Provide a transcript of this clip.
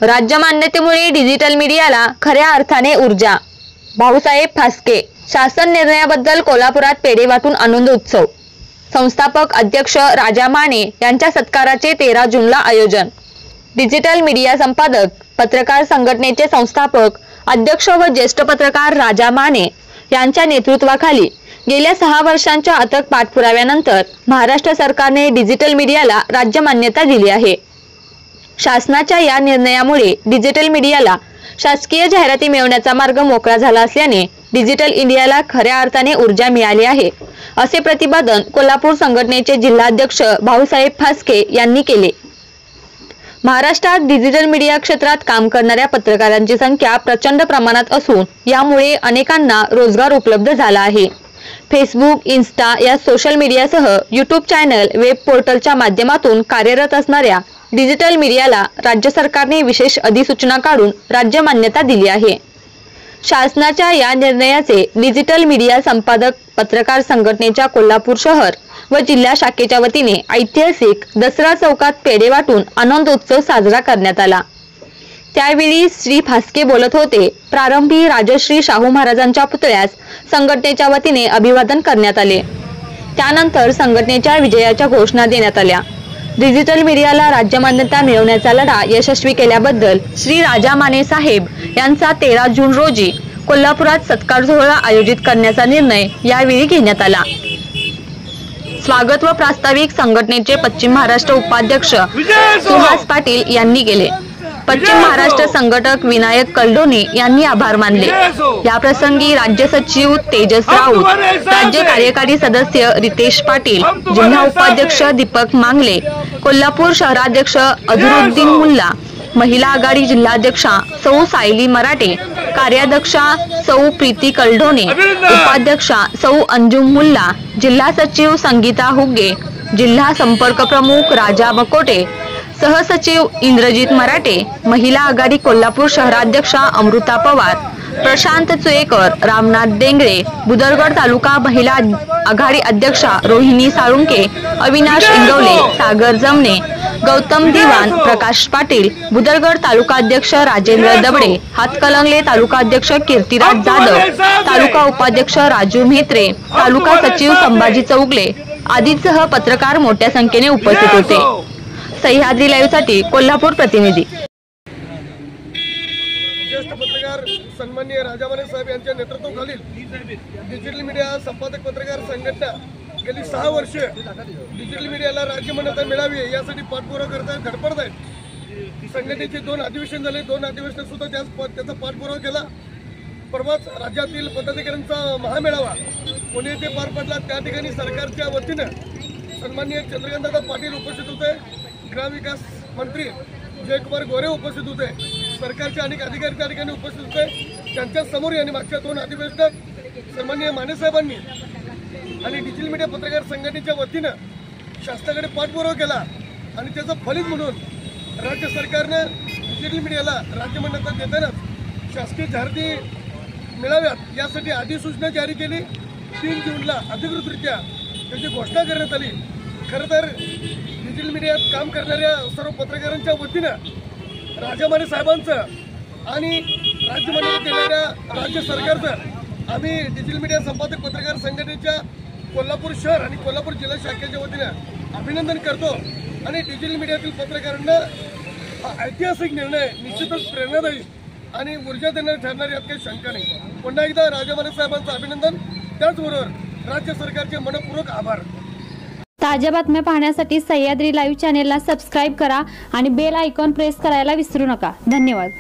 राज्य मान्यतेमुळे डिजिटल मीडियाला खऱ्या अर्थाने ऊर्जा। भाऊसाहेब फास्के। शासन निर्णयाबद्दल कोल्हापुरात पेढे वाटून आनंद उत्सव। संस्थापक अध्यक्ष राजा माने यांच्या सत्काराचे 13 जूनला आयोजन। डिजिटल मीडिया संपादक पत्रकार संघटनेचे संस्थापक अध्यक्ष व ज्येष्ठ पत्रकार राजा माने यांच्या नेतृत्वाखाली गेल्या 6 वर्षांच्या अथक पाठपुराव्यानंतर महाराष्ट्र सरकारने डिजिटल मीडियाला राज्य मान्यता दिली आहे। शासनाच्या या निर्णयामुळे डिजिटल मीडियाला शासकीय जाहिराती मिळवण्याचा मार्ग मोकळा झाला असल्याने डिजिटल इंडियाला खऱ्या अर्थाने ऊर्जा मिळाली आहे, असे प्रतिपादन कोल्हापूर संघटनेचे जिल्हाध्यक्ष भाऊसाहेब फास्के यांनी केले। महाराष्ट्रात डिजिटल मीडिया क्षेत्रात काम करणाऱ्या पत्रकारांची संख्या प्रचंड प्रमाणात असून यामुळे अनेकांना रोजगार उपलब्ध झाला आहे। फेसबुक, इन्स्टा या सोशल मीडियासह यूट्यूब चॅनल, वेब पोर्टलच्या माध्यमातून कार्यरत असणाऱ्या डिजिटल मीडियाला राज्य सरकारने विशेष अधिसूचना काढून राज्य मान्यता दिली आहे। शासनाच्या या निर्णयाचे डिजिटल मीडिया संपादक पत्रकार संघटनेच्या कोल्हापूर शहर व जिल्हा शाखेच्या वतीने ऐतिहासिक दसरा चौकात पेढे वाटून आनंद उत्सव साजरा करण्यात आला। त्यावेळी श्री फास्के बोलत होते। प्रारंभी राजश्री शाहू महाराजांच्या पुतळ्यास संघटनेच्या वतीने अभिवादन करण्यात आले। त्यानंतर संघटनेच्या विजयाच्या घोषणा देण्यात आल्या। डिजिटल मीडियाला राज्य मान्यता मिळवण्याचा लढा यशस्वी केल्याबद्दल श्री राजा माने साहेब यांचा 13 जून रोजी कोल्हापुरात सत्कार सोहळा आयोजित करण्याचा निर्णय यावेळी घेण्यात आला। स्वागत व प्रास्ताविक संघटनेचे पश्चिम महाराष्ट्र उपाध्यक्ष सुहास पाटील यांनी केले। पश्चिम महाराष्ट्र संघटक विनायक कलडोनी यांनी आभार मानले। या प्रसंगी राज्य सचिव तेजस राऊत, राज्य कार्यकारी सदस्य रितेश पाटील, जिल्हा उपाध्यक्ष दीपक मांगले, कोल्हापूर शहराध्यक्ष अझरुद्दीन मुल्ला, महिला आघाडी जिल्हाध्यक्षा सौ सायली मराठे, कार्याध्यक्षा सौ प्रीती कलडोने, उपाध्यक्षा सौ अंजुम मुल्ला, जिल्हा सचिव संगीता हुग्गे, जिल्हा संपर्क प्रमुख राजा बकोटे, सहसचिव इंद्रजित मराठे, महिला आघाडी कोल्हापूर शहराध्यक्षा अमृता पवार, प्रशांत चुएकर, रामनाथ डेंगळे, बुदरगड तालुका महिला आघाडी अध्यक्षा रोहिणी साळुंके, अविनाश इंगवले, सागर जमने, गौतम दिवान, प्रकाश पाटील, बुदरगड तालुका अध्यक्ष राजेंद्र दबडे, हातकलंगले तालुका अध्यक्ष कीर्तिराज जाधव, तालुका उपाध्यक्ष राजू म्हेत्रे, तालुका सचिव संभाजी चौगले आदींसह पत्रकार मोठ्या संख्येने उपस्थित होते। सह्याद्री लाईव्ह साठी कोल्हापूर प्रतिनिधी। ज्येष्ठ पत्रकार सन्माननीय राजा माने साहेब यांच्या नेतृत्वाखालील डिजिटल मीडिया संपादक पत्रकार संघटना गेली 6 वर्ष डिजिटल मीडियाला राज्य मान्यता मिळावी यासाठी पाठपुरावा करतात, धडपडत आहेत। संघटनेचे 2 अधिवेशन झाले, 2 अधिवेशन सुद्धा त्याचा पाठपुरावा केला। परवाच राज्यातील पदाधिकाऱ्यांचा महामेळावा पुणे येथे पार पडला। त्या ठिकाणी सरकारच्या वतीनं सन्माननीय चंद्रकांतदादा पाटील उपस्थित होते, ग्रामविकास मंत्री जयकुमार गोरे उपस्थित होते, सरकारचे अनेक अधिकारी त्या ठिकाणी उपस्थित होते। त्यांच्या समोर यांनी मागच्या 2 अधिवेशनात सन्माननीय माने साहेबांनी आणि डिजिटल मीडिया पत्रकार संघटनेच्या वतीनं शासनाकडे पाठपुरावा केला आणि त्याचं फलित म्हणून राज्य सरकारनं डिजिटल मीडियाला राज्य मान्यता देतानाच शासकीय जाहिराती मिळाव्यात यासाठी अधिसूचना जारी केली। 3 जूनला अधिकृतरित्या त्याची घोषणा करण्यात आली। खरं तर डिजिटल मीडियात काम करणाऱ्या सर्व पत्रकारांच्या वतीनं राजा माने साहेबांचं आणि राज्य मान्यता देणाऱ्या राज्य सरकारचं आम्ही डिजिटल मीडिया संपादक पत्रकार संघटनेच्या कोल्हापूर शहर आणि कोल्हापूर जिल्हा शाखेच्या वतीनं अभिनंदन करतो आणि डिजिटल मीडियातील पत्रकारांना हा ऐतिहासिक निर्णय निश्चितच प्रेरणादायी आणि ऊर्जा देणारे ठरणार यात काही शंका नाही। पुन्हा एकदा राजा माने साहेबांचं अभिनंदन, त्याचबरोबर राज्य सरकारचे मनपूर्वक आभार। ताज्या बातम्या पाहण्यासाठी सह्याद्री लाईव्ह चॅनेलला सबस्क्राईब करा आणि बेल आयकॉन प्रेस करायला विसरू नका। धन्यवाद।